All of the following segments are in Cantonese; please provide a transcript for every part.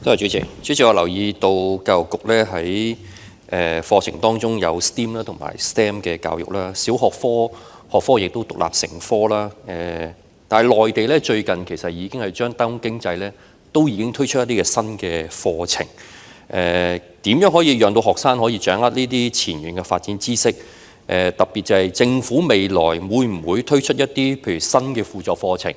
多謝主席。主席，我留意到教育局咧喺課程當中有 STEAM 啦同埋 STEM 嘅教育啦，小學學科亦都獨立成科啦。但係內地咧最近其實已經係將低空經濟咧都已經推出一啲嘅新嘅課程。點樣可以讓到學生可以掌握呢啲前沿嘅發展知識？特別就係政府未來會唔會推出一啲譬如新嘅輔助課程？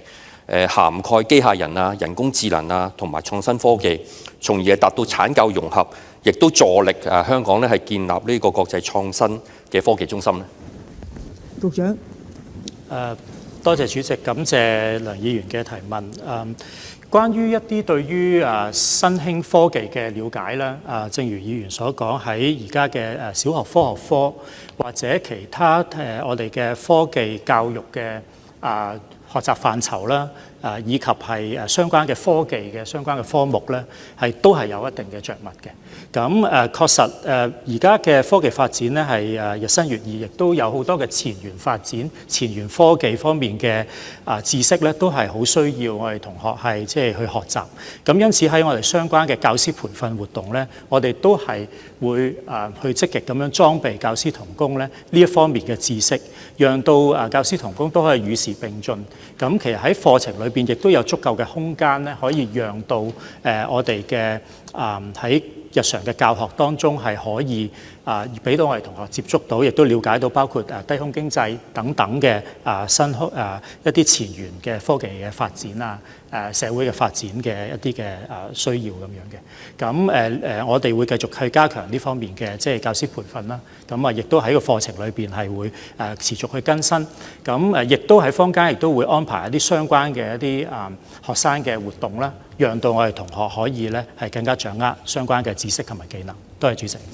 涵蓋機械人啊、人工智能啊同埋創新科技，從而係達到產教融合，亦都助力香港咧係建立呢個國際創新嘅科技中心咧。局長，多謝主席，感謝梁議員嘅提問。關於一啲對於新興科技嘅了解咧，正如議員所講，喺而家嘅小學科學科或者其他我哋嘅科技教育嘅學習範疇啦，以及係相關嘅科技嘅相關嘅科目咧，都係有一定嘅着墨嘅。咁確實而家嘅科技發展咧係日新月異，亦都有好多嘅前沿發展、前沿科技方面嘅知識咧，都係好需要我哋同學係即係去學習。咁因此喺我哋相關嘅教師培訓活動咧，我哋都係會去積極咁樣裝備教師同工咧呢一方面嘅知識，讓到教師同工都可以與時並進。咁其實喺課程裏邊亦都有足夠嘅空間咧，可以讓到我哋嘅喺日常嘅教學當中係可以俾到我哋同學接觸到，亦都了解到包括低空經濟等等嘅一啲前沿嘅科技嘅發展社會嘅發展嘅一啲嘅需要咁樣嘅。咁我哋會繼續去加強呢方面嘅即係教師培訓啦。咁亦都喺個課程裏邊係會持續去更新。咁亦都喺坊間亦都會安排一啲相關嘅一啲學生嘅活動啦，讓到我哋同學可以咧係更加掌握相關嘅知識同埋技能。多謝主席。